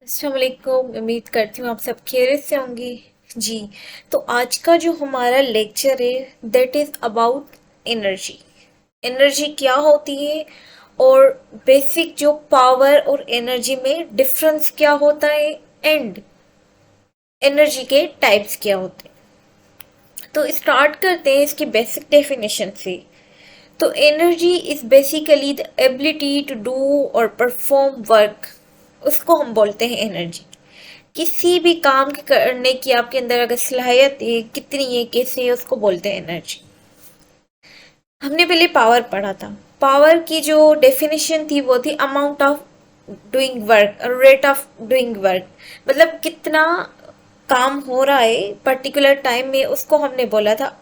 अस्सलाम वालेकुम। उम्मीद करती हूँ आप सब खैरियत से होंगे। जी, तो आज का जो हमारा लेक्चर है that is about energy. Energy क्या होती है और बेसिक जो पावर और एनर्जी में डिफरेंस क्या होता है एंड एनर्जी के टाइप्स क्या होते हैं। तो स्टार्ट करते हैं इसकी बेसिक डेफिनेशन से। तो energy is basically the ability to do और परफॉर्म वर्क, उसको हम बोलते हैं एनर्जी। किसी भी काम के करने की आपके अंदर अगर सलाहियत है, कितनी है, कैसे है, उसको बोलते हैं एनर्जी। हमने पहले पावर पढ़ा था। पावर की जो डेफिनेशन थी वो थी amount of doing work, rate of doing work, मतलब कितना काम हो रहा है पर्टिकुलर टाइम में, उसको हमने बोला था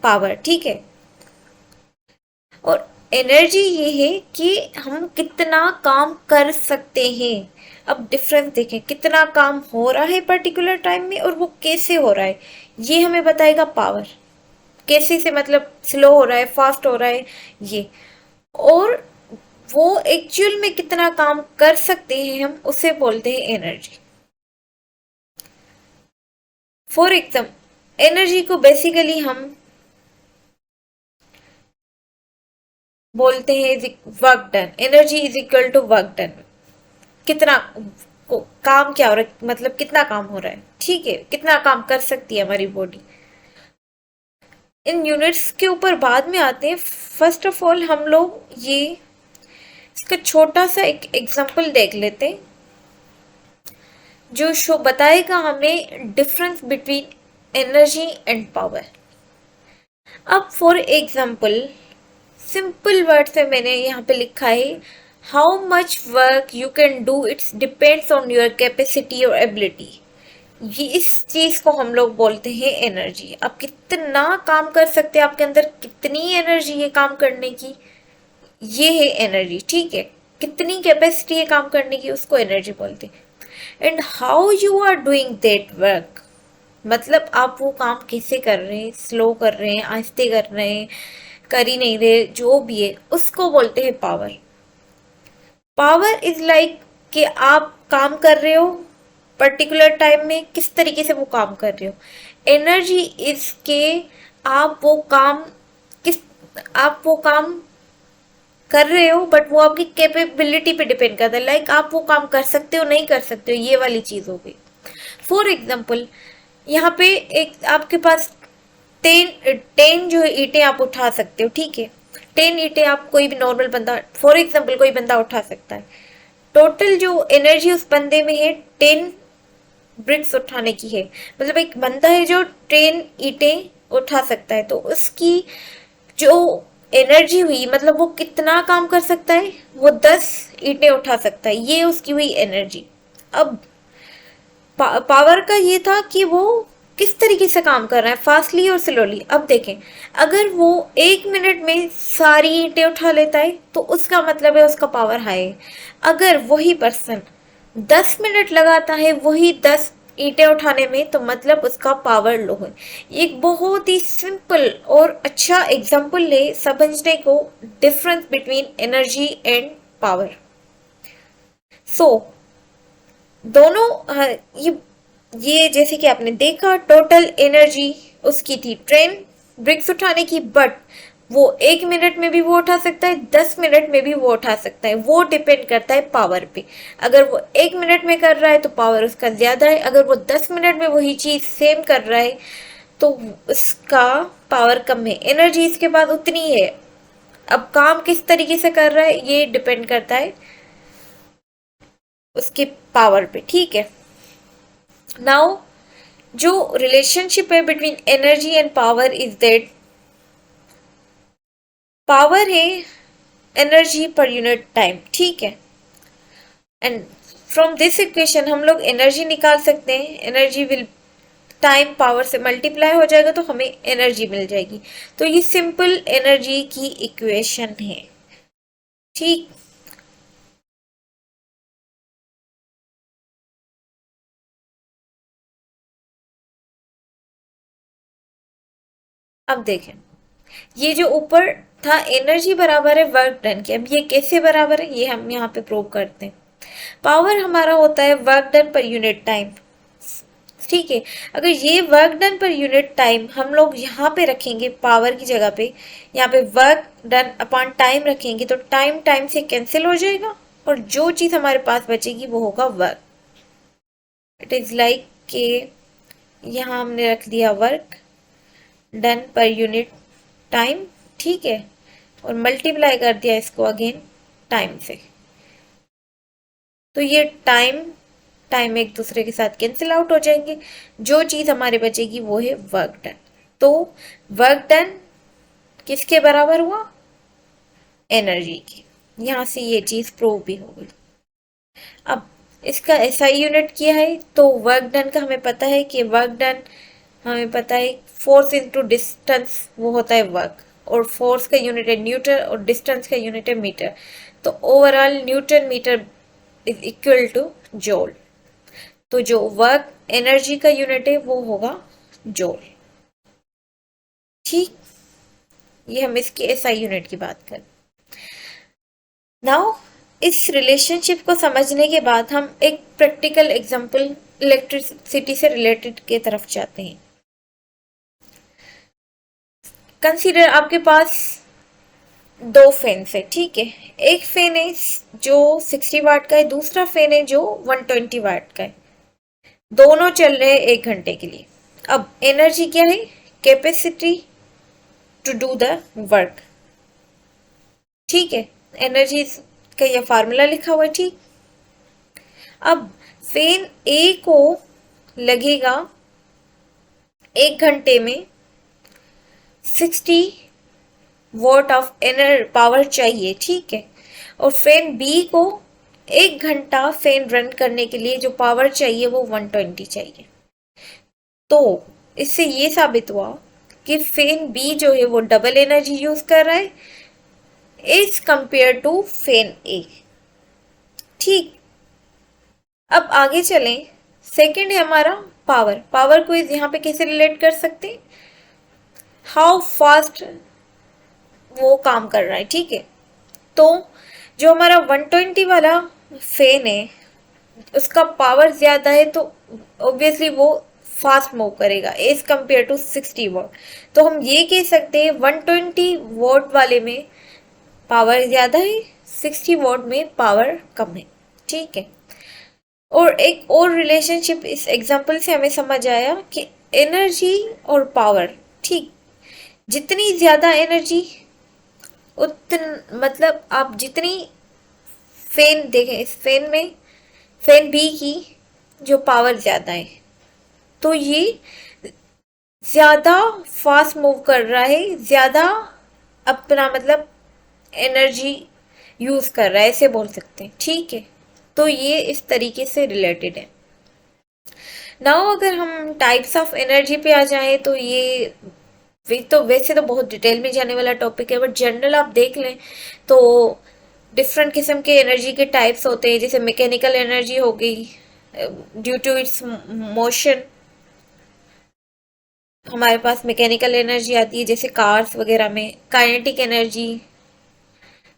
पावर। ठीक है। और एनर्जी ये है कि हम कितना काम कर सकते हैं। अब डिफरेंस देखें, कितना काम हो रहा है पर्टिकुलर टाइम में और वो कैसे हो रहा है, ये हमें बताएगा पावर। कैसे से मतलब स्लो हो रहा है, फास्ट हो रहा है, ये। और वो एक्चुअल में कितना काम कर सकते हैं हम, उसे बोलते हैं एनर्जी। फॉर एग्जाम्पल, एनर्जी को बेसिकली हम बोलते हैं work done. Energy is equal to work done. कितना काम क्या हो रहा है, मतलब कितना काम हो रहा है। ठीक है, कितना काम कर सकती है हमारी बॉडी। इन यूनिट्स के ऊपर बाद में आते हैं। फर्स्ट ऑफ ऑल हम लोग ये इसका छोटा सा एक एग्जांपल देख लेते हैं जो शो बताएगा हमें difference between energy and power. अब फॉर एग्जांपल, सिंपल वर्ड से मैंने यहाँ पे लिखा है, how much work you can do it's depends on your capacity और एबिलिटी। ये इस चीज को हम लोग बोलते हैं एनर्जी। आप कितना काम कर सकते हैं, आपके अंदर कितनी एनर्जी है काम करने की, ये है एनर्जी। ठीक है, कितनी कैपेसिटी है काम करने की, उसको एनर्जी बोलते हैं। And how you are doing that work, मतलब आप वो काम कैसे कर रहे हैं, स्लो कर रहे हैं, आहिस्ते कर रहे हैं, कर ही नहीं रहे, जो भी है, उसको बोलते हैं पावर। पावर इज लाइक कि आप काम कर रहे हो पर्टिकुलर टाइम में, किस तरीके से वो काम कर रहे हो। एनर्जी इज के आप वो काम किस आप वो काम कर रहे हो, बट वो आपकी कैपेबिलिटी पे डिपेंड करता है। लाइक आप वो काम कर सकते हो, नहीं कर सकते हो, ये वाली चीज हो गई। फॉर एग्जाम्पल, यहाँ पे एक आपके पास 10 जो है ईंटें आप उठा सकते हो। ठीक है, 10 ईंटें आप, कोई भी नॉर्मल बंदा, फॉर एग्जाम्पल कोई बंदा उठा सकता है। टोटल जो एनर्जी उस बंदे में है 10 ब्रिक्स उठाने की है। मतलब एक बंदा है जो 10 ईंटें उठा सकता है, तो उसकी जो एनर्जी हुई, मतलब वो कितना काम कर सकता है, वो 10 ईंटें उठा सकता है, ये उसकी हुई एनर्जी। अब पावर का ये था कि वो किस तरीके से काम कर रहा है, फास्टली और स्लोली। अब देखें, अगर वो 1 मिनट में सारी ईंटें उठा लेता है तो उसका मतलब है उसका पावर हाई है। अगर वही पर्सन 10 मिनट लगाता है वही 10 ईंटें उठाने में, तो मतलब उसका पावर लो है। एक बहुत ही सिंपल और अच्छा एग्जाम्पल है समझने को difference between energy and power. So दोनों ये जैसे कि आपने देखा, टोटल एनर्जी उसकी थी 10 ब्रिक्स उठाने की, बट वो 1 मिनट में भी वो उठा सकता है, 10 मिनट में भी वो उठा सकता है। वो डिपेंड करता है पावर पे। अगर वो 1 मिनट में कर रहा है तो पावर उसका ज्यादा है, अगर वो 10 मिनट में वही चीज सेम कर रहा है तो उसका पावर कम है। एनर्जी इसके बाद उतनी है। अब काम किस तरीके से कर रहा है ये डिपेंड करता है उसके पावर पे। ठीक है। नाउ जो रिलेशनशिप है between energy and power is that power है एनर्जी पर यूनिट टाइम। ठीक है। एंड फ्रॉम दिस इक्वेशन हम लोग एनर्जी निकाल सकते हैं। एनर्जी विल टाइम पावर से मल्टीप्लाई हो जाएगा तो हमें एनर्जी मिल जाएगी। तो ये सिंपल एनर्जी की इक्वेशन है। ठीक। अब देखें, ये जो ऊपर था एनर्जी बराबर है वर्क डन के, अब ये कैसे बराबर है ये हम यहाँ पे प्रूव करते हैं। पावर हमारा होता है work done per unit time. ठीक है, अगर ये work done per unit time हम लोग यहाँ पे रखेंगे पावर की जगह पे, यहाँ पे वर्क डन अपॉन टाइम रखेंगे तो टाइम टाइम से कैंसिल हो जाएगा और जो चीज़ हमारे पास बचेगी वो होगा वर्क। इट इज़ लाइक के यहाँ हमने रख दिया work done per unit time, ठीक है, और मल्टीप्लाई कर दिया इसको अगेन टाइम से। तो ये टाइम टाइम एक दूसरे के साथ कैंसिल आउट हो जाएंगे, जो चीज़ हमारे बचेगी वो है वर्क डन। तो वर्क डन किसके बराबर हुआ? एनर्जी की। यहाँ से ये चीज़ प्रूव भी हो गई। अब इसका एसआई यूनिट किया है तो वर्क डन का हमें पता है कि वर्क डन हमें पता है फोर्स इनटू डिस्टेंस वो होता है वर्क, और फोर्स का यूनिट है न्यूटन और डिस्टेंस का यूनिट है मीटर। तो overall newton meter is equal to joule. तो जो वर्क एनर्जी का यूनिट है वो होगा जूल। ठीक, ये हम इसके एसआई यूनिट की बात करें। नाउ इस रिलेशनशिप को समझने के बाद हम एक प्रैक्टिकल एग्जांपल इलेक्ट्रिसिटी से रिलेटेड के तरफ जाते हैं। कंसीडर आपके पास दो फैंस है, ठीक है, एक फैन है जो 60 वाट का है, दूसरा फैन है जो 120 वाट का है। दोनों चल रहे हैं 1 घंटे के लिए। अब एनर्जी क्या है? Capacity to do the work. ठीक है, एनर्जी का यह फार्मूला लिखा हुआ है। ठीक, अब फैन ए को लगेगा 1 घंटे में 60 वॉट ऑफ पावर चाहिए, ठीक है, और फैन बी को 1 घंटा फैन रन करने के लिए जो पावर चाहिए वो 120 चाहिए। तो इससे ये साबित हुआ कि फैन बी जो है वो डबल एनर्जी यूज कर रहा है एज कंपेयर टू फैन ए। ठीक, अब आगे चलें। सेकंड है हमारा पावर। पावर को यहाँ पे कैसे रिलेट कर सकते हैं? हाउ फास्ट वो काम कर रहा है, ठीक है। तो जो हमारा 120 वाला फैन है उसका पावर ज्यादा है तो ऑब्वियसली वो फास्ट मूव करेगा एज कंपेयर टू 60 वॉट। तो हम ये कह सकते हैं 120 वॉट वाले में पावर ज्यादा है, 60 वॉट में पावर कम है, ठीक है। और एक और रिलेशनशिप इस एग्जांपल से हमें समझ आया कि एनर्जी और पावर, ठीक, जितनी ज्यादा एनर्जी मतलब आप जितनी फैन देखें, इस फैन में फैन बी की जो पावर ज्यादा है तो ये ज्यादा फास्ट मूव कर रहा है, ज्यादा अपना मतलब एनर्जी यूज कर रहा है, ऐसे बोल सकते हैं, ठीक है। तो ये इस तरीके से रिलेटेड है। नाउ अगर हम टाइप्स ऑफ एनर्जी पे आ जाएं तो ये तो वैसे तो बहुत डिटेल में जाने वाला टॉपिक है, बट जनरल आप देख लें तो डिफरेंट किस्म के एनर्जी के टाइप्स होते हैं। जैसे मैकेनिकल एनर्जी हो गई ड्यू टू इट्स मोशन, हमारे पास मैकेनिकल एनर्जी आती है जैसे कार्स वगैरह में। Kinetic energy,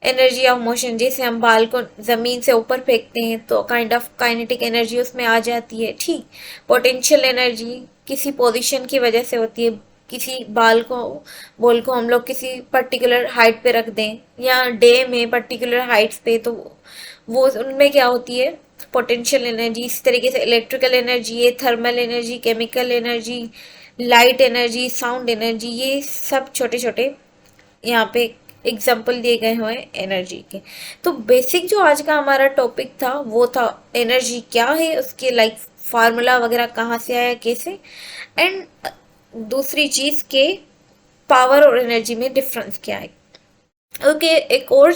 energy of motion, जैसे हम बाल को जमीन से ऊपर फेंकते हैं तो काइंड ऑफ काइनेटिक एनर्जी उसमें आ जाती है, ठीक। पोटेंशियल एनर्जी किसी पोजीशन की वजह से होती है, किसी बॉल को हम लोग किसी पर्टिकुलर हाइट पे रख दें या डे में पर्टिकुलर हाइट्स पे तो वो उनमें क्या होती है? Potential energy. इस तरीके से इलेक्ट्रिकल एनर्जी है, thermal energy, chemical energy, light energy, sound energy, ये सब छोटे छोटे यहाँ पे एग्जाम्पल दिए गए हुए हैं एनर्जी के। तो बेसिक जो आज का हमारा टॉपिक था वो था एनर्जी क्या है, उसके लाइक फार्मूला वगैरह कहाँ से आया, कैसे, एंड दूसरी चीज के पावर और एनर्जी में डिफरेंस क्या है। ओके, एक और